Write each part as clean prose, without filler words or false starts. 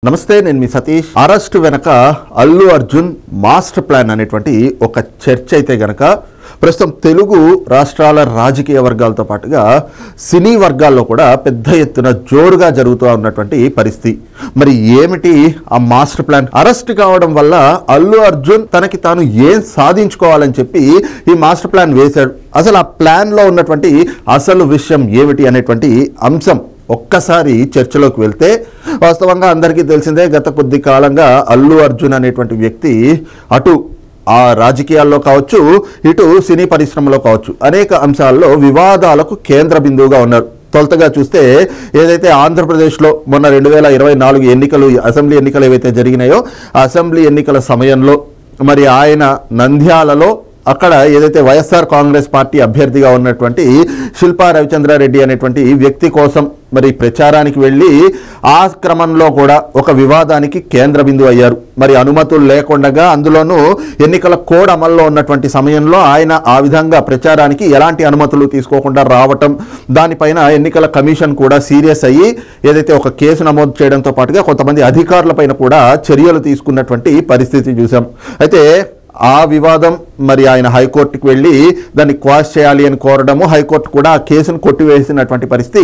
నమస్తే, నేను మీ సతీష్. అరెస్ట్ వెనక అల్లు అర్జున్ మాస్టర్ ప్లాన్ అనేటువంటి ఒక చర్చ అయితే గనక ప్రస్తుతం తెలుగు రాష్ట్రాల రాజకీయ వర్గాలతో పాటుగా సినీ వర్గాల్లో కూడా పెద్ద ఎత్తున జోరుగా జరుగుతూ ఉన్నటువంటి పరిస్థితి. మరి ఏమిటి ఆ మాస్టర్ ప్లాన్? అరెస్ట్ కావడం వల్ల అల్లు అర్జున్ తనకి తాను ఏం సాధించుకోవాలని చెప్పి ఈ మాస్టర్ ప్లాన్ వేశాడు. అసలు ఆ ప్లాన్లో ఉన్నటువంటి అసలు విషయం ఏమిటి అనేటువంటి అంశం ఒక్కసారి చర్చలోకి వెళ్తే వాస్తవంగా అందరికీ తెలిసిందే, గత కొద్ది కాలంగా అల్లు అర్జున్ అనేటువంటి వ్యక్తి అటు ఆ రాజకీయాల్లో కావచ్చు, ఇటు సినీ పరిశ్రమలో కావచ్చు, అనేక అంశాల్లో వివాదాలకు కేంద్ర బిందువుగా ఉన్నారు. తొలుతగా చూస్తే ఏదైతే ఆంధ్రప్రదేశ్లో మొన్న 2024 ఎన్నికలు, అసెంబ్లీ ఎన్నికలు ఏవైతే జరిగినాయో ఆ అసెంబ్లీ ఎన్నికల సమయంలో మరి ఆయన నంద్యాలలో అక్కడ ఏదైతే వైఎస్ఆర్ కాంగ్రెస్ పార్టీ అభ్యర్థిగా ఉన్నటువంటి శిల్పా రవిచంద్రారెడ్డి అనేటువంటి వ్యక్తి కోసం మరి ప్రచారానికి వెళ్ళి ఆ క్రమంలో కూడా ఒక వివాదానికి కేంద్ర బిందువు అయ్యారు. మరి అనుమతులు లేకుండా, అందులోనూ ఎన్నికల కోడ్ అమల్లో ఉన్నటువంటి సమయంలో ఆయన ఆ విధంగా ప్రచారానికి ఎలాంటి అనుమతులు తీసుకోకుండా రావటం, దానిపైన ఎన్నికల కమిషన్ కూడా సీరియస్ అయ్యి ఏదైతే ఒక కేసు నమోదు చేయడంతో పాటుగా కొంతమంది అధికారులపైన కూడా చర్యలు తీసుకున్నటువంటి పరిస్థితి చూసాం. అయితే ఆ వివాదం మరి ఆయన హైకోర్టుకు వెళ్ళి దాన్ని క్వాష్ చేయాలి అని కోరడము, హైకోర్టు కూడా ఆ కేసును కొట్టివేసినటువంటి పరిస్థితి.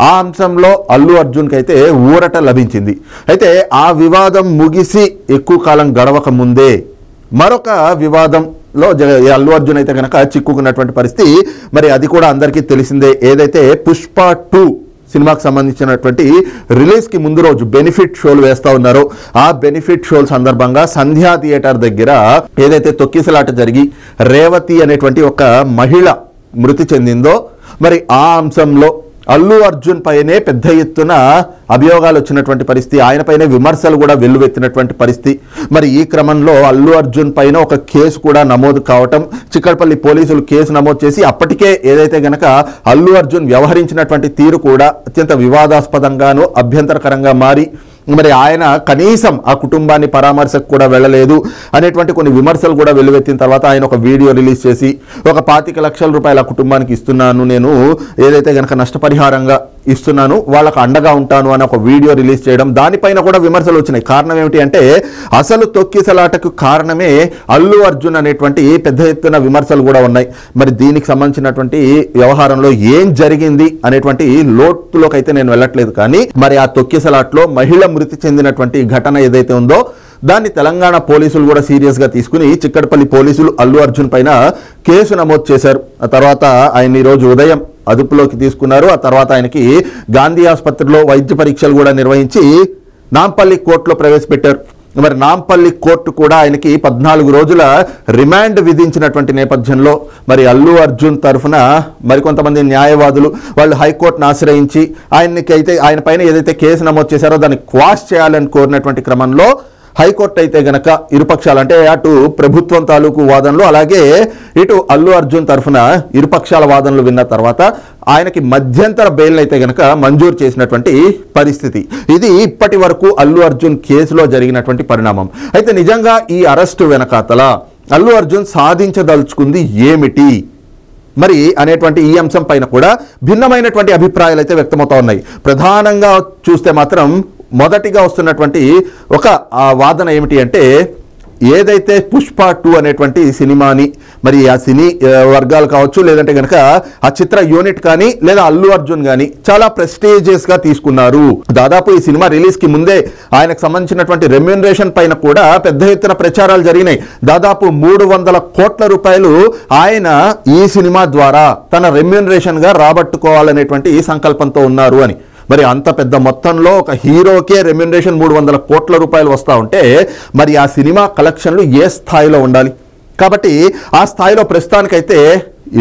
ఆ అంశంలో అల్లు అర్జున్కి అయితే ఊరట లభించింది. అయితే ఆ వివాదం ముగిసి ఎక్కువ కాలం గడవక ముందే మరొక వివాదంలో అల్లు అర్జున్ అయితే కనుక చిక్కుకున్నటువంటి పరిస్థితి. మరి అది కూడా అందరికీ తెలిసిందే. ఏదైతే పుష్ప 2 సినిమాకి సంబంధించినటువంటి రిలీజ్కి ముందు రోజు బెనిఫిట్ షోలు వేస్తూ ఉన్నారో ఆ బెనిఫిట్ షోల సందర్భంగా సంధ్యా థియేటర్ దగ్గర ఏదైతే తొక్కిసలాట జరిగి రేవతి అనేటువంటి ఒక మహిళ మృతి చెందిందో, మరి ఆ అంశంలో అల్లు అర్జున్ పైనే పెద్ద ఎత్తున అభియోగాలు వచ్చినటువంటి పరిస్థితి, ఆయన పైనే విమర్శలు కూడా వెల్లువెత్తినటువంటి పరిస్థితి. మరి ఈ క్రమంలో అల్లు అర్జున్ పైన ఒక కేసు కూడా నమోదు కావటం, చిక్కడపల్లి పోలీసులు కేసు నమోదు చేసి అప్పటికే ఏదైతే గనక అల్లు అర్జున్ వ్యవహరించినటువంటి తీరు కూడా అత్యంత వివాదాస్పదంగాను అభ్యంతరకరంగా మారి మరి ఆయన కనీసం ఆ కుటుంబాన్ని పరామర్శకు కూడా వెళ్ళలేదు అనేటువంటి కొన్ని విమర్శలు కూడా వెల్లువెత్తిన తర్వాత ఆయన ఒక వీడియో రిలీజ్ చేసి ఒక 25 లక్షల రూపాయల కుటుంబానికి ఇస్తున్నాను, నేను ఏదైతే గనక నష్టపరిహారంగా ఇస్తున్నాను, వాళ్ళకు అండగా ఉంటాను అని ఒక వీడియో రిలీజ్ చేయడం, దానిపైన కూడా విమర్శలు వచ్చినాయి. కారణం ఏమిటి అంటే అసలు తొక్కిసలాటకు కారణమే అల్లు అర్జున్ అనేటువంటి పెద్ద ఎత్తున విమర్శలు కూడా ఉన్నాయి. మరి దీనికి సంబంధించినటువంటి వ్యవహారంలో ఏం జరిగింది అనేటువంటి లోతులోకి అయితే నేను వెళ్ళట్లేదు. కానీ మరి ఆ తొక్కిసలాట్లో మహిళ మృతి చెందినటువంటి ఘటన ఏదైతే ఉందో దాన్ని తెలంగాణ పోలీసులు కూడా సీరియస్గా తీసుకుని చిక్కడపల్లి పోలీసులు అల్లు అర్జున్ పైన కేసు నమోదు చేశారు. ఆ తర్వాత ఆయన ఈరోజు ఉదయం అదుపులోకి తీసుకున్నారు. ఆ తర్వాత ఆయనకి గాంధీ ఆసుపత్రిలో వైద్య పరీక్షలు కూడా నిర్వహించి నాంపల్లి కోర్టులో ప్రవేశపెట్టారు. మరి నాంపల్లి కోర్టు కూడా ఆయనకి 14 రోజుల రిమాండ్ విధించినటువంటి నేపథ్యంలో మరి అల్లు అర్జున్ తరఫున మరికొంతమంది న్యాయవాదులు వాళ్ళు హైకోర్టును ఆశ్రయించి ఆయన పైన ఏదైతే కేసు నమోదు చేశారో దాన్ని క్వాష్ చేయాలని కోరినటువంటి క్రమంలో హైకోర్టు అయితే గనక ఇరుపక్షాలు, అంటే అటు ప్రభుత్వం తాలూకు వాదనలు అలాగే ఇటు అల్లు అర్జున్ తరఫున ఇరుపక్షాల వాదనలు విన్న తర్వాత ఆయనకి మధ్యంతర బెయిల్ అయితే గనక మంజూరు చేసినటువంటి పరిస్థితి. ఇది ఇప్పటి వరకు అల్లు అర్జున్ కేసులో జరిగినటువంటి పరిణామం. అయితే నిజంగా ఈ అరెస్టు వెనకాతల అల్లు అర్జున్ సాధించదలుచుకుంది ఏమిటి మరి అనేటువంటి ఈ అంశం పైన కూడా భిన్నమైనటువంటి అభిప్రాయాలు అయితే వ్యక్తమవుతా ఉన్నాయి. ప్రధానంగా చూస్తే మాత్రం మొదటిగా వస్తున్నటువంటి ఒక వాదన ఏమిటి అంటే ఏదైతే పుష్ప 2 అనేటువంటి సినిమాని మరి ఆ సినీ వర్గాలు కావచ్చు, లేదంటే కనుక ఆ చిత్ర యూనిట్ కానీ లేదా అల్లు అర్జున్ కానీ చాలా ప్రెస్టీజియస్గా తీసుకున్నారు. దాదాపు ఈ సినిమా రిలీజ్కి ముందే ఆయనకు సంబంధించినటువంటి రెమ్యూనరేషన్ పైన కూడా పెద్ద ఎత్తున ప్రచారాలు జరిగినాయి. దాదాపు 300 కోట్ల రూపాయలు ఆయన ఈ సినిమా ద్వారా తన రెమ్యూనరేషన్గా రాబట్టుకోవాలనేటువంటి సంకల్పంతో ఉన్నారు అని. మరి అంత పెద్ద మొత్తంలో ఒక హీరోకే రెమ్యూనరేషన్ 300 కోట్ల రూపాయలు వస్తూ ఉంటే మరి ఆ సినిమా కలెక్షన్లు ఏ స్థాయిలో ఉండాలి? కాబట్టి ఆ స్థాయిలో ప్రస్తుతానికైతే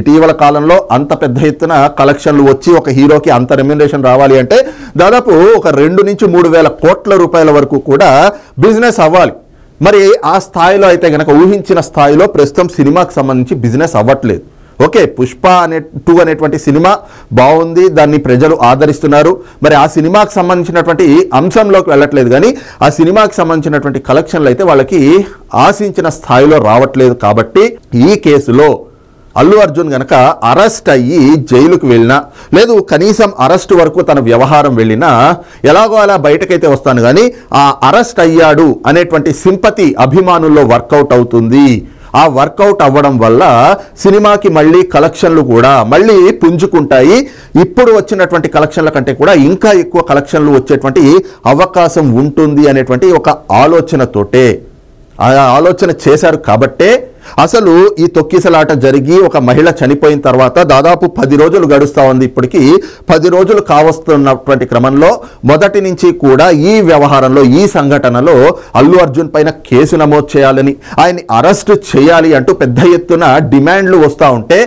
ఇటీవల కాలంలో అంత పెద్ద ఎత్తున కలెక్షన్లు వచ్చి ఒక హీరోకి అంత రెమ్యూనరేషన్ రావాలి అంటే దాదాపు ఒక 2 నుంచి 3 వేల కోట్ల రూపాయల వరకు కూడా బిజినెస్ అవ్వాలి. మరి ఆ స్థాయిలో అయితే గనక ఊహించిన స్థాయిలో ప్రస్తుతం సినిమాకి సంబంధించి బిజినెస్ అవ్వట్లేదు. ఓకే, పుష్ప 2 అనేటువంటి సినిమా బాగుంది, దాన్ని ప్రజలు ఆదరిస్తున్నారు. మరి ఆ సినిమాకి సంబంధించినటువంటి అంశంలోకి వెళ్ళట్లేదు, కానీ ఆ సినిమాకి సంబంధించినటువంటి కలెక్షన్లు అయితే వాళ్ళకి ఆశించిన స్థాయిలో రావట్లేదు. కాబట్టి ఈ కేసులో అల్లు అర్జున్ గనక అరెస్ట్ అయ్యి జైలుకు వెళ్ళినా, లేదు కనీసం అరెస్ట్ వరకు తన వ్యవహారం వెళ్ళినా, ఎలాగో అలా బయటకైతే వస్తాను కానీ ఆ అరెస్ట్ అయ్యాడు అనేటువంటి సింపతి అభిమానుల్లో వర్కౌట్ అవుతుంది. ఆ వర్కౌట్ అవ్వడం వల్ల సినిమాకి మళ్ళీ కలెక్షన్లు కూడా మళ్ళీ పుంజుకుంటాయి. ఇప్పుడు వచ్చినటువంటి కలెక్షన్ల కంటే కూడా ఇంకా ఎక్కువ కలెక్షన్లు వచ్చేటువంటి అవకాశం ఉంటుంది అనేటువంటి ఒక ఆలోచనతోటే ఆ ఆలోచన చేశారు. కాబట్టే అసలు ఈ తొక్కిసలాట జరిగి ఒక మహిళ చనిపోయిన తర్వాత దాదాపు 10 రోజులు గడుస్తూ ఉంది. ఇప్పటికీ 10 రోజులు కావస్తున్నటువంటి క్రమంలో మొదటి నుంచి కూడా ఈ వ్యవహారంలో, ఈ సంఘటనలో అల్లు అర్జున్ పైన కేసు నమోదు చేయాలని, ఆయన్ని అరెస్ట్ చేయాలి అంటూ పెద్ద ఎత్తున డిమాండ్లు వస్తూ ఉంటే,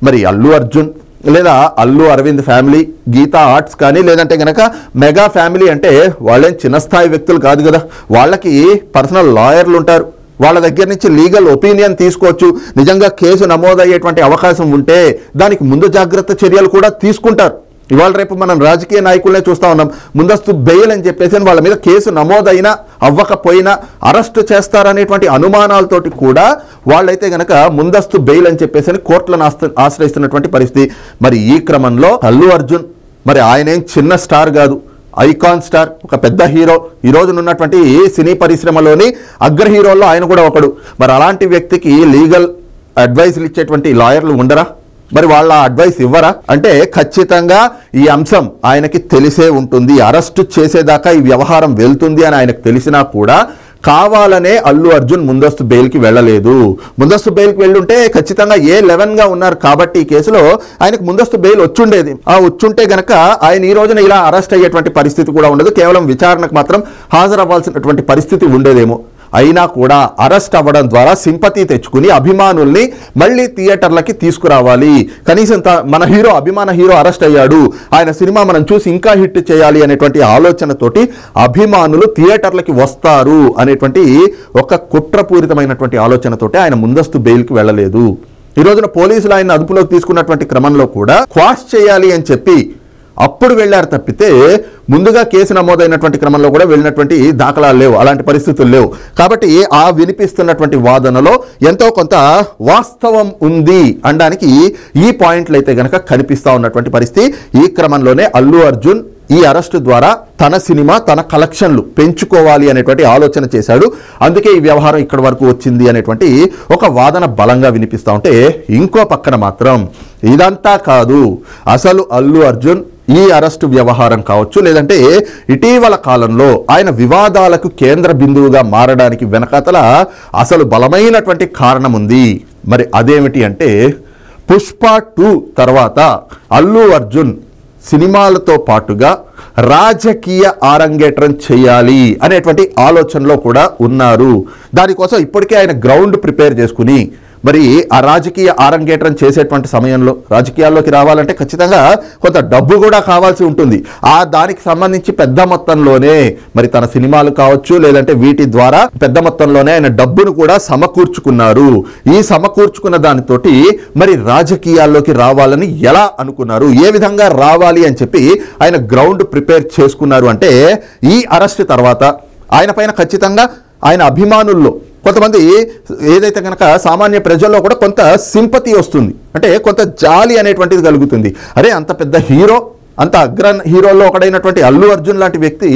మరి అల్లు అర్జున్ లేదా అల్లు అరవింద్ ఫ్యామిలీ, గీతా ఆర్ట్స్ కానీ, లేదంటే కనుక మెగా ఫ్యామిలీ అంటే వాళ్ళేం చిన్న స్థాయి వ్యక్తులు కాదు కదా. వాళ్ళకి పర్సనల్ లాయర్లు ఉంటారు. వాళ్ళ దగ్గర నుంచి లీగల్ ఒపీనియన్ తీసుకోవచ్చు. నిజంగా కేసు నమోదయ్యేటువంటి అవకాశం ఉంటే దానికి ముందు జాగ్రత్త చర్యలు కూడా తీసుకుంటారు. ఇవాళ రేపు మనం రాజకీయ నాయకులనే చూస్తూ ఉన్నాం. ముందస్తు బెయిల్ అని చెప్పేసి వాళ్ళ మీద కేసు నమోదైనా అవ్వకపోయినా అరెస్టు చేస్తారనేటువంటి అనుమానాలతోటి కూడా వాళ్ళైతే గనక ముందస్తు బెయిల్ అని చెప్పేసి కోర్టులను ఆశ్రయిస్తున్నటువంటి పరిస్థితి. మరి ఈ క్రమంలో అల్లు అర్జున్ మరి ఆయనేం చిన్న స్టార్ కాదు, ఐకాన్ స్టార్, ఒక పెద్ద హీరో. ఈ రోజున ఉన్నటువంటి సినీ పరిశ్రమలోని అగ్ర హీరోల్లో ఆయన కూడా ఒకడు. మరి అలాంటి వ్యక్తికి లీగల్ అడ్వైస్లు ఇచ్చేటువంటి లాయర్లు ఉండరా? మరి వాళ్ళ అడ్వైస్ ఇవ్వరా? అంటే ఖచ్చితంగా ఈ అంశం ఆయనకి తెలిసే ఉంటుంది. అరెస్టు చేసేదాకా ఈ వ్యవహారం వెళ్తుంది అని ఆయనకు తెలిసినా కూడా కావాలనే అల్లు అర్జున్ ముందస్తు బెయిల్కి వెళ్ళలేదు. ముందస్తు బెయిల్కి వెళ్ళుంటే ఖచ్చితంగా A11గా ఉన్నారు కాబట్టి ఈ కేసులో ఆయనకు ముందస్తు బెయిల్ వచ్చుండేది. ఆ వచ్చుంటే గనక ఆయన ఈ రోజున ఇలా అరెస్ట్ అయ్యేటువంటి పరిస్థితి కూడా ఉండదు. కేవలం విచారణకు మాత్రం హాజరవ్వాల్సినటువంటి పరిస్థితి ఉండేదేమో. అయినా కూడా అరెస్ట్ అవ్వడం ద్వారా సింపతి తెచ్చుకుని అభిమానుల్ని మళ్ళీ థియేటర్లకి తీసుకురావాలి. కనీసం మన హీరో, అభిమాన హీరో అరెస్ట్ అయ్యాడు, ఆయన సినిమా మనం చూసి ఇంకా హిట్ చేయాలి అనేటువంటి ఆలోచనతోటి అభిమానులు థియేటర్లకి వస్తారు అనేటువంటి ఒక కుట్రపూరితమైనటువంటి ఆలోచనతోటి ఆయన ముందస్తు బెయిల్కి వెళ్ళలేదు. ఈ రోజున పోలీసులు ఆయన అదుపులోకి తీసుకున్నటువంటి క్రమంలో కూడా క్వాష్ చేయాలి అని చెప్పి అప్పుడు వెళ్ళారు తప్పితే ముందుగా కేసు నమోదైనటువంటి క్రమంలో కూడా వెళ్ళినటువంటి దాఖలాలు లేవు, అలాంటి పరిస్థితులు లేవు. కాబట్టి ఆ వినిపిస్తున్నటువంటి వాదనలో ఎంతో కొంత వాస్తవం ఉంది అనడానికి ఈ పాయింట్లు అయితే గనక కనిపిస్తూ ఉన్నటువంటి పరిస్థితి. ఈ క్రమంలోనే అల్లు అర్జున్ ఈ అరెస్టు ద్వారా తన సినిమా, తన కలెక్షన్లు పెంచుకోవాలి అనేటువంటి ఆలోచన చేశాడు. అందుకే ఈ వ్యవహారం ఇక్కడి వరకు వచ్చింది అనేటువంటి ఒక వాదన బలంగా వినిపిస్తూ ఉంటే, ఇంకో పక్కన మాత్రం ఇదంతా కాదు, అసలు అల్లు అర్జున్ ఈ అరెస్టు వ్యవహారం కావచ్చు, లేదంటే ఇటీవల కాలంలో ఆయన వివాదాలకు కేంద్ర బిందువుగా మారడానికి వెనకాతల అసలు బలమైనటువంటి కారణం ఉంది. మరి అదేమిటి అంటే, పుష్ప 2 తర్వాత అల్లు అర్జున్ సినిమాలతో పాటుగా రాజకీయ ఆరంగేట్రం చేయాలి అనేటువంటి ఆలోచనలో కూడా ఉన్నారు. దానికోసం ఇప్పటికే ఆయన గ్రౌండ్ ప్రిపేర్ చేసుకుని మరి ఆ రాజకీయ ఆరంగేట్రం చేసేటువంటి సమయంలో రాజకీయాల్లోకి రావాలంటే ఖచ్చితంగా కొంత డబ్బు కూడా కావాల్సి ఉంటుంది. ఆ దానికి సంబంధించి పెద్ద మొత్తంలోనే మరి తన సినిమాలు కావచ్చు, లేదంటే వీటి ద్వారా పెద్ద మొత్తంలోనే ఆయన డబ్బును కూడా సమకూర్చుకున్నారు. ఈ సమకూర్చుకున్న దానితోటి మరి రాజకీయాల్లోకి రావాలని ఎలా అనుకున్నారు, ఏ విధంగా రావాలి అని చెప్పి ఆయన గ్రౌండ్ ప్రిపేర్ చేసుకున్నారు అంటే, ఈ అరెస్ట్ తర్వాత ఆయన పైన ఖచ్చితంగా ఆయన అభిమానుల్లో కొంతమంది ఏదైతే కనుక సామాన్య ప్రజల్లో కూడా కొంత సింపతి వస్తుంది, అంటే కొంత జాలి అనేటువంటిది కలుగుతుంది. అరే అంత పెద్ద హీరో, అంత అగ్ర హీరోల్లో ఒకడైనటువంటి అల్లు అర్జున్ లాంటి వ్యక్తి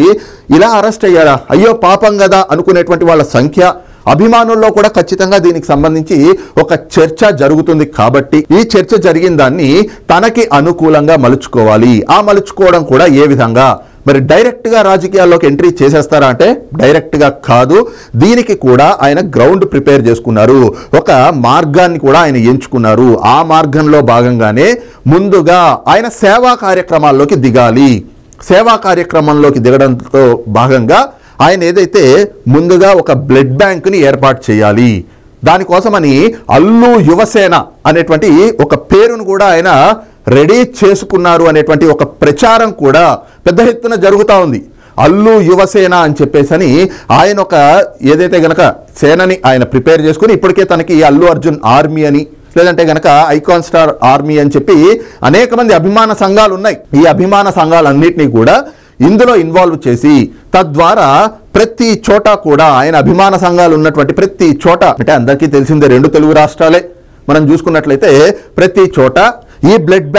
ఇలా అరెస్ట్ అయ్యారా, అయ్యో పాపం కదా అనుకునేటువంటి వాళ్ళ సంఖ్య అభిమానుల్లో కూడా ఖచ్చితంగా దీనికి సంబంధించి ఒక చర్చ జరుగుతుంది. కాబట్టి ఈ చర్చ జరిగిన దాన్ని తనకి అనుకూలంగా మలుచుకోవాలి. ఆ మలుచుకోవడం కూడా ఏ విధంగా, మరి డైరెక్ట్గా రాజకీయాల్లోకి ఎంట్రీ చేసేస్తారా అంటే డైరెక్ట్గా కాదు. దీనికి కూడా ఆయన గ్రౌండ్ ప్రిపేర్ చేసుకున్నారు, ఒక మార్గాన్ని కూడా ఆయన ఎంచుకున్నారు. ఆ మార్గంలో భాగంగానే ముందుగా ఆయన సేవా కార్యక్రమాల్లోకి దిగాలి. సేవా కార్యక్రమంలోకి దిగడంతో భాగంగా ఆయన ఏదైతే ముందుగా ఒక బ్లడ్ బ్యాంక్ని ఏర్పాటు చేయాలి, దానికోసమని అల్లు యువసేన అనేటువంటి ఒక పేరును కూడా ఆయన రెడీ చేసుకున్నారు అనేటువంటి ఒక ప్రచారం కూడా పెద్ద ఎత్తున జరుగుతూ ఉంది. అల్లు యువసేన అని చెప్పేసి ఆయన ఒక ఏదైతే గనక సేనని ఆయన ప్రిపేర్ చేసుకుని ఇప్పటికే తనకి అల్లు అర్జున్ ఆర్మీ అని, లేదంటే గనక ఐకాన్ స్టార్ ఆర్మీ అని చెప్పి అనేక మంది అభిమాన సంఘాలు ఉన్నాయి. ఈ అభిమాన సంఘాలన్నింటినీ కూడా ఇందులో ఇన్వాల్వ్ చేసి తద్వారా ప్రతి చోట కూడా ఆయన అభిమాన సంఘాలు ఉన్నటువంటి ప్రతి చోట, అంటే అందరికీ తెలిసిందే 2 తెలుగు రాష్ట్రాలే, మనం చూసుకున్నట్లయితే ప్రతి చోట ఈ బ్లడ్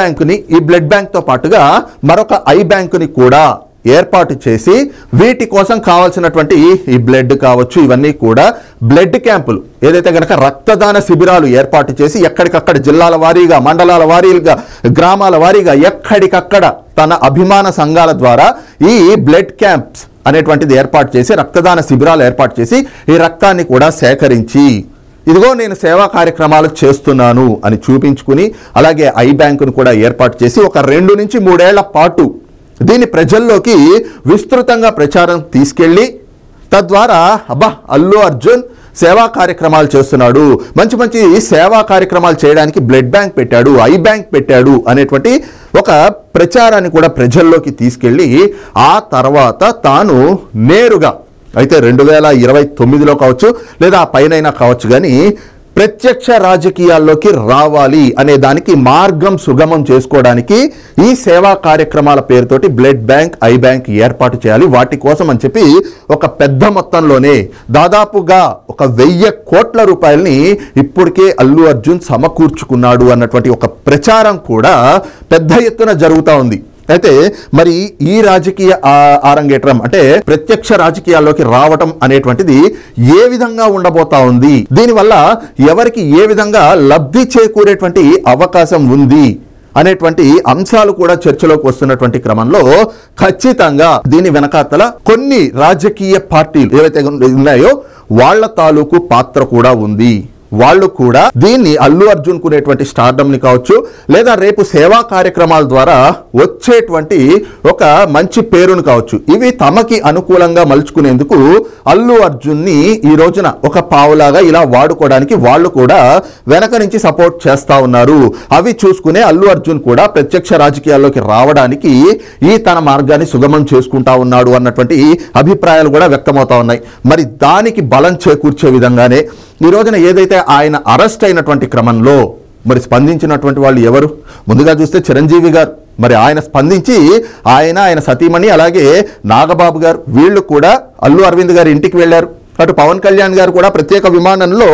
బ్యాంక్తో పాటుగా మరొక ఐ బ్యాంకుని కూడా ఏర్పాటు చేసి వీటి కోసం కావాల్సినటువంటి ఈ బ్లడ్ కావచ్చు, ఇవన్నీ కూడా బ్లడ్ క్యాంపులు ఏదైతే గనక రక్తదాన శిబిరాలు ఏర్పాటు చేసి ఎక్కడికక్కడ జిల్లాల వారీగా, మండలాల వారీగా, గ్రామాల వారీగా ఎక్కడికక్కడ తన అభిమాన సంఘాల ద్వారా ఈ బ్లడ్ క్యాంప్స్ అనేటువంటిది ఏర్పాటు చేసి, రక్తదాన శిబిరాలు ఏర్పాటు చేసి ఈ రక్తాన్ని కూడా సేకరించి ఇదిగో నేను సేవా కార్యక్రమాలు చేస్తున్నాను అని చూపించుకుని, అలాగే ఐ బ్యాంకును కూడా ఏర్పాటు చేసి ఒక 2 నుంచి 3 ఏళ్ల పాటు దీన్ని ప్రజల్లోకి విస్తృతంగా ప్రచారం తీసుకెళ్ళి తద్వారా అల్లు అర్జున్ సేవా కార్యక్రమాలు చేస్తున్నాడు, మంచి మంచి సేవా కార్యక్రమాలు చేయడానికి బ్లడ్ బ్యాంక్ పెట్టాడు, ఐ బ్యాంక్ పెట్టాడు అనేటువంటి ఒక ప్రచారాన్ని కూడా ప్రజల్లోకి తీసుకెళ్ళి ఆ తర్వాత తాను నేరుగా అయితే 2029లో కావచ్చు లేదా పైనైనా కావచ్చు కానీ ప్రత్యక్ష రాజకీయాల్లోకి రావాలి అనే దానికి మార్గం సుగమం చేసుకోవడానికి ఈ సేవా కార్యక్రమాల పేరుతోటి బ్లడ్ బ్యాంక్, ఐ బ్యాంక్ ఏర్పాటు చేయాలి. వాటి కోసం అని చెప్పి ఒక పెద్ద మొత్తంలోనే దాదాపుగా 1,000 కోట్ల రూపాయలని ఇప్పటికే అల్లు అర్జున్ సమకూర్చుకున్నాడు అన్నటువంటి ఒక ప్రచారం కూడా పెద్ద ఎత్తున జరుగుతూ ఉంది. అయితే మరి ఈ రాజకీయ ఆరంగేట్రం అంటే ప్రత్యక్ష రాజకీయాల్లోకి రావటం అనేటువంటిది ఏ విధంగా ఉండబోతా ఉంది, దీనివల్ల ఎవరికి ఏ విధంగా లబ్ధి చేకూరేటువంటి అవకాశం ఉంది అనేటువంటి అంశాలు కూడా చర్చలోకి వస్తున్నటువంటి క్రమంలో ఖచ్చితంగా దీని వెనకాతల కొన్ని రాజకీయ పార్టీలు ఏవైతే ఉన్నాయో వాళ్ళ తాలూకు పాత్ర కూడా ఉంది. వాళ్ళు కూడా దీన్ని అల్లు అర్జున్ కునేటువంటి స్టార్డమ్ ని కావచ్చు లేదా రేపు సేవా కార్యక్రమాల ద్వారా వచ్చేటువంటి ఒక మంచి పేరును కావచ్చు, ఇవి తమకి అనుకూలంగా మలుచుకునేందుకు అల్లు అర్జున్ ని ఈ రోజున ఒక పావులాగా ఇలా వాడుకోవడానికి వాళ్ళు కూడా వెనక నుంచి సపోర్ట్ చేస్తా ఉన్నారు. అవి చూసుకునే అల్లు అర్జున్ కూడా ప్రత్యక్ష రాజకీయాల్లోకి రావడానికి ఈ తన మార్గాన్ని సుగమం చేసుకుంటా ఉన్నాడు అన్నటువంటి అభిప్రాయాలు కూడా వ్యక్తమవుతా ఉన్నాయి. మరి దానికి బలం చేకూర్చే విధంగానే ఈ రోజున ఏదైతే ఆయన అరెస్ట్ అయినటువంటి క్రమంలో మరి స్పందించినటువంటి వాళ్ళు ఎవరు? ముందుగా చూస్తే చిరంజీవి గారు, మరి ఆయన స్పందించి ఆయన సతీమణి అలాగే నాగబాబు గారు వీళ్ళు కూడా అల్లు అరవింద్ గారి ఇంటికి వెళ్ళారు. అటు పవన్ కళ్యాణ్ గారు కూడా ప్రత్యేక విమానంలో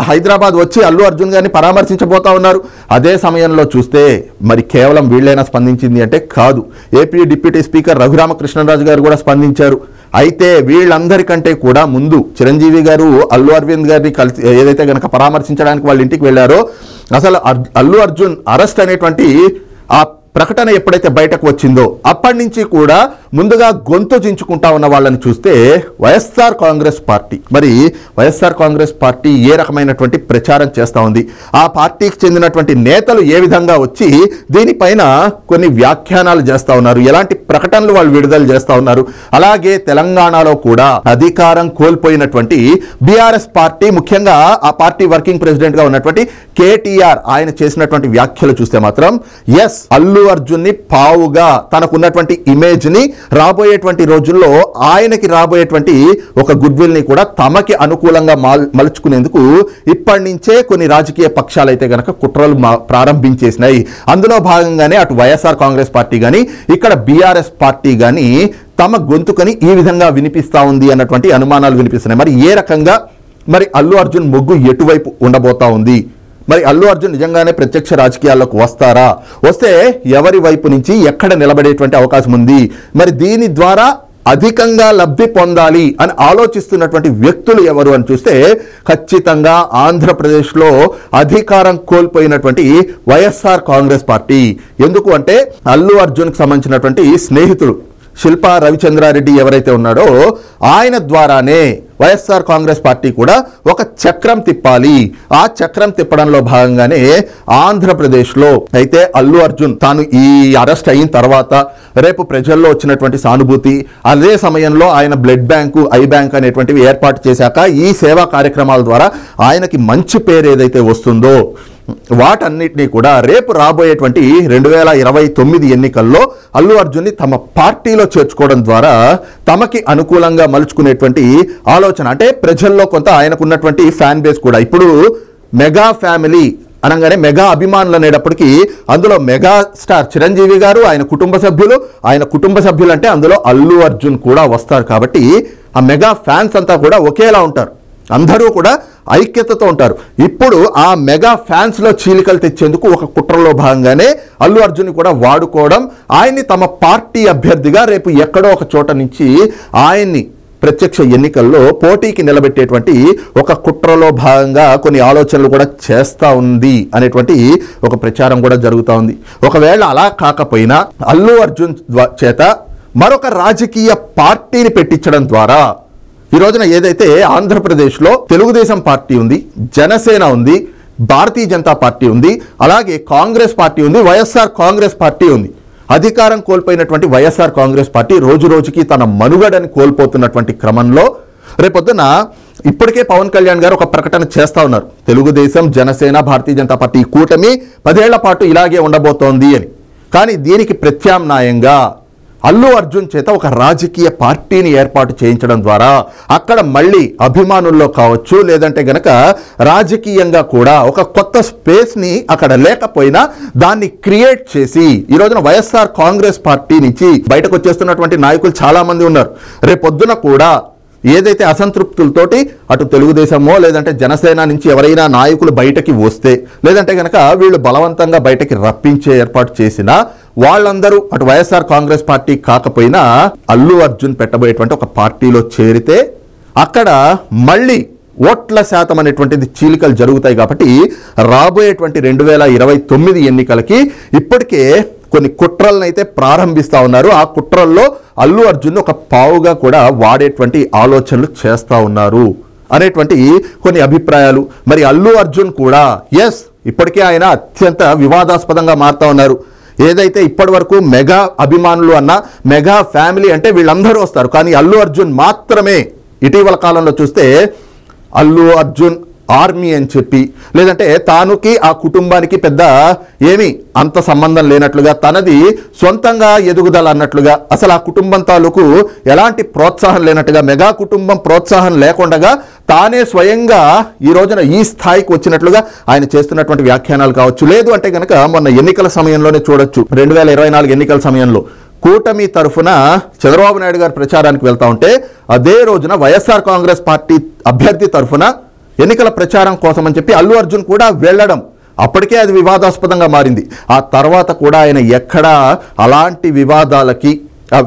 హైదరాబాద్ వచ్చి అల్లు అర్జున్ గారిని పరామర్శించబోతా ఉన్నారు. అదే సమయంలో చూస్తే మరి కేవలం వీళ్ళైనా స్పందించింది అంటే కాదు, ఏపీ డిప్యూటీ స్పీకర్ రఘురామకృష్ణరాజు గారు కూడా స్పందించారు. అయితే వీళ్ళందరికంటే కూడా ముందు చిరంజీవి గారు అల్లు అరవింద్ గారిని కలిసి ఏదైతే గనక పరామర్శించడానికి వాళ్ళ ఇంటికి వెళ్ళారో అసలు అల్లు అర్జున్ అరెస్ట్ అనేటువంటి ఆ ప్రకటన ఎప్పుడైతే బయటకు వచ్చిందో అప్పటి నుంచి కూడా ముందుగా గొంతు చించుకుంటా ఉన్న వాళ్ళని చూస్తే వైఎస్ఆర్ కాంగ్రెస్ పార్టీ, మరి వైఎస్ఆర్ కాంగ్రెస్ పార్టీ ఏ రకమైనటువంటి ప్రచారం చేస్తూ ఉంది, ఆ పార్టీకి చెందినటువంటి నేతలు ఏ విధంగా వచ్చి దీనిపైన కొన్ని వ్యాఖ్యానాలు చేస్తూ ఉన్నారు, ఎలాంటి ప్రకటనలు వాళ్ళు విడుదల చేస్తూ ఉన్నారు. అలాగే తెలంగాణలో కూడా అధికారం కోల్పోయినటువంటి బీఆర్ఎస్ పార్టీ, ముఖ్యంగా ఆ పార్టీ వర్కింగ్ ప్రెసిడెంట్ గా ఉన్నటువంటి కేటీఆర్ ఆయన చేసినటువంటి వ్యాఖ్యలు చూస్తే మాత్రం ఎస్ అల్లు అర్జున్ ని పావుగా తనకున్నటువంటి ఇమేజ్ ని రాబోయేటువంటి రోజుల్లో ఆయనకి రాబోయేటువంటి ఒక గుడ్ విల్ ని కూడా తమకి అనుకూలంగా మలుచుకునేందుకు ఇప్పటి నుంచే కొన్ని రాజకీయ పక్షాలు అయితే గనక కుట్రలు ప్రారంభించేసినాయి. అందులో భాగంగానే అటు వైఎస్ఆర్ కాంగ్రెస్ పార్టీ గాని ఇక్కడ బీఆర్ఎస్ పార్టీ గాని తమ గొంతుకని ఈ విధంగా వినిపిస్తా ఉంది అన్నటువంటి అనుమానాలు వినిపిస్తున్నాయి. మరి ఏ రకంగా మరి అల్లు అర్జున్ మొగ్గు ఎటువైపు ఉండబోతా ఉంది, మరి అల్లు అర్జున్ నిజంగానే ప్రత్యక్ష రాజకీయాల్లోకి వస్తారా, వస్తే ఎవరి వైపు నుంచి ఎక్కడ నిలబడేటువంటి అవకాశం ఉంది, మరి దీని ద్వారా అధికంగా లబ్ధి పొందాలి అని ఆలోచిస్తున్నటువంటి వ్యక్తులు ఎవరు అని చూస్తే ఖచ్చితంగా ఆంధ్రప్రదేశ్లో అధికారం కోల్పోయినటువంటి వైఎస్ఆర్ కాంగ్రెస్ పార్టీ. ఎందుకు అంటే అల్లు అర్జున్కి సంబంధించినటువంటి స్నేహితుడు శిల్పా రవిచంద్రారెడ్డి ఎవరైతే ఉన్నాడో ఆయన ద్వారానే వైఎస్ఆర్ కాంగ్రెస్ పార్టీ కూడా ఒక చక్రం తిప్పాలి. ఆ చక్రం తిప్పడంలో భాగంగానే ఆంధ్రప్రదేశ్లో అయితే అల్లు అర్జున్ తాను ఈ అరెస్ట్ అయిన తర్వాత రేపు ప్రజల్లో వచ్చినటువంటి సానుభూతి, అదే సమయంలో ఆయన బ్లడ్ బ్యాంకు, ఐ బ్యాంక్ అనేటువంటివి ఏర్పాటు చేశాక ఈ సేవా కార్యక్రమాల ద్వారా ఆయనకి మంచి పేరు ఏదైతే వస్తుందో వాటన్నిటినీ కూడా రేపు రాబోయేటువంటి 2029 ఎన్నికల్లో అల్లు అర్జున్ని తమ పార్టీలో చేర్చుకోవడం ద్వారా తమకి అనుకూలంగా మలుచుకునేటువంటి ఆలోచన, అంటే ప్రజల్లో కొంత ఆయనకున్నటువంటి ఫ్యాన్ బేస్ కూడా ఇప్పుడు మెగా ఫ్యామిలీ అనగానే మెగా అభిమానులు అనేటప్పటికీ అందులో మెగా స్టార్ చిరంజీవి గారు, ఆయన కుటుంబ సభ్యులు అంటే అందులో అల్లు అర్జున్ కూడా వస్తారు. కాబట్టి ఆ మెగా ఫ్యాన్స్ అంతా కూడా ఒకేలా ఉంటారు. అందరూ కూడా ఐక్యతతో ఉంటారు. ఇప్పుడు ఆ మెగా ఫ్యాన్స్లో చీలికలు తెచ్చేందుకు ఒక కుట్రలో భాగంగానే అల్లు అర్జున్ కూడా వాడుకోవడం, ఆయన్ని తమ పార్టీ అభ్యర్థిగా రేపు ఎక్కడో ఒక చోట నుంచి ఆయన్ని ప్రత్యక్ష ఎన్నికల్లో పోటీకి నిలబెట్టేటువంటి ఒక కుట్రలో భాగంగా కొన్ని ఆలోచనలు కూడా చేస్తూ ఉంది అనేటువంటి ఒక ప్రచారం కూడా జరుగుతూ ఉంది. ఒకవేళ అలా కాకపోయినా అల్లు అర్జున్ చేత మరొక రాజకీయ పార్టీని పెట్టించడం ద్వారా ఈ రోజున ఏదైతే ఆంధ్రప్రదేశ్లో తెలుగుదేశం పార్టీ ఉంది, జనసేన ఉంది, భారతీయ జనతా పార్టీ ఉంది, అలాగే కాంగ్రెస్ పార్టీ ఉంది, వైఎస్ఆర్ కాంగ్రెస్ పార్టీ ఉంది. అధికారం కోల్పోయినటువంటి వైఎస్ఆర్ కాంగ్రెస్ పార్టీ రోజు రోజుకి తన మనుగడని కోల్పోతున్నటువంటి క్రమంలో రేపొద్దున ఇప్పటికే పవన్ కళ్యాణ్ గారు ఒక ప్రకటన చేస్తూ ఉన్నారు. తెలుగుదేశం, జనసేన, భారతీయ జనతా పార్టీ కూటమి 10 ఏళ్ల పాటు ఇలాగే ఉండబోతోంది అని. కానీ దీనికి ప్రత్యామ్నాయంగా అల్లు అర్జున్ చేత ఒక రాజకీయ పార్టీని ఏర్పాటు చేయించడం ద్వారా అక్కడ మళ్ళీ అభిమానుల్లో కావచ్చు, లేదంటే గనక రాజకీయంగా కూడా ఒక కొత్త స్పేస్ని అక్కడ లేకపోయినా దాన్ని క్రియేట్ చేసి ఈ రోజున వైఎస్ఆర్ కాంగ్రెస్ పార్టీ నుంచి బయటకు వచ్చేస్తున్నటువంటి నాయకులు చాలామంది ఉన్నారు. రేపొద్దున కూడా ఏదైతే అసంతృప్తులతోటి అటు తెలుగుదేశమో లేదంటే జనసేన నుంచి ఎవరైనా నాయకులు బయటకి వస్తే, లేదంటే కనుక వీళ్ళు బలవంతంగా బయటకి రప్పించే ఏర్పాటు చేసినా వాళ్ళందరూ అటు వైఎస్ఆర్ కాంగ్రెస్ పార్టీ కాకపోయినా అల్లు అర్జున్ పెట్టబోయేటువంటి ఒక పార్టీలో చేరితే అక్కడ మళ్ళీ ఓట్ల శాతం అనేటువంటిది చీలికలు జరుగుతాయి. కాబట్టి రాబోయేటువంటి 2029 ఎన్నికలకి ఇప్పటికే కొన్ని కుట్రలను అయితే ప్రారంభిస్తూ ఉన్నారు. ఆ కుట్రల్లో అల్లు అర్జున్ ఒక పావుగా కూడా వాడేటువంటి ఆలోచనలు చేస్తూ ఉన్నారు అనేటువంటి కొన్ని అభిప్రాయాలు. మరి అల్లు అర్జున్ కూడా ఇప్పటికే ఆయన అత్యంత వివాదాస్పదంగా మారుతూ ఉన్నారు. ఏదైతే ఇప్పటి వరకు మెగా అభిమానులు అన్న మెగా ఫ్యామిలీ అంటే వీళ్ళందరూ వస్తారు, కానీ అల్లు అర్జున్ మాత్రమే ఇటీవల కాలంలో చూస్తే అల్లు అర్జున్ ఆర్మీ అని చెప్పి, లేదంటే తానుకి ఆ కుటుంబానికి పెద్ద ఏమీ అంత సంబంధం లేనట్లుగా, తనది సొంతంగా ఎదుగుదల అన్నట్లుగా, అసలు ఆ కుటుంబం తాలూకు ఎలాంటి ప్రోత్సాహం లేనట్టుగా, మెగా కుటుంబం ప్రోత్సాహం లేకుండా తానే స్వయంగా ఈ రోజున ఈ స్థాయికి వచ్చినట్లుగా ఆయన చేస్తున్నటువంటి వ్యాఖ్యానాలు కావచ్చు. లేదు అంటే కనుక మొన్న ఎన్నికల సమయంలోనే చూడొచ్చు, 2024 ఎన్నికల సమయంలో కూటమి తరఫున చంద్రబాబు నాయుడు గారు ప్రచారానికి వెళ్తా ఉంటే అదే రోజున వైఎస్ఆర్ కాంగ్రెస్ పార్టీ అభ్యర్థి తరఫున ఎన్నికల ప్రచారం కోసం అని చెప్పి అల్లు అర్జున్ కూడా వెళ్ళడం, అప్పటికే అది వివాదాస్పదంగా మారింది. ఆ తర్వాత కూడా ఆయన ఎక్కడా అలాంటి వివాదాలకి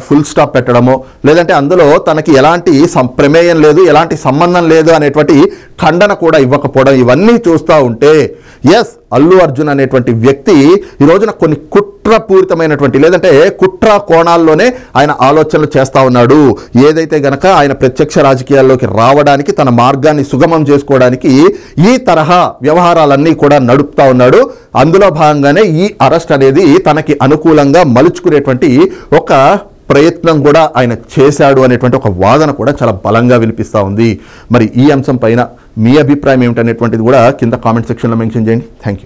ఫుల్ స్టాప్ పెట్టడమో, లేదంటే అందులో తనకి ఎలాంటి ప్రమేయం లేదు, ఎలాంటి సంబంధం లేదు అనేటువంటి ఖండన కూడా ఇవ్వకపోవడం, ఇవన్నీ చూస్తూ ఉంటే అల్లు అర్జున్ అనేటువంటి వ్యక్తి ఈ రోజున కొన్ని కుట్రపూరితమైనటువంటి లేదంటే కుట్ర కోణాల్లోనే ఆయన ఆలోచనలు చేస్తూ ఉన్నాడు. ఏదైతే గనక ఆయన ప్రత్యక్ష రాజకీయాల్లోకి రావడానికి, తన మార్గాన్ని సుగమం చేసుకోవడానికి ఈ తరహా వ్యవహారాలన్నీ కూడా నడుపుతా ఉన్నాడు. అందులో భాగంగానే ఈ అరెస్ట్ అనేది తనకి అనుకూలంగా మలుచుకునేటువంటి ఒక ప్రయత్నం కూడా ఆయన చేశాడు అనేటువంటి ఒక వాదన కూడా చాలా బలంగా వినిపిస్తూ ఉంది. మరి ఈ అంశం పైన మీ అభిప్రాయం ఏమిటనేటువంటిది కూడా కింద కామెంట్ సెక్షన్లో మెన్షన్ చేయండి. Thank you.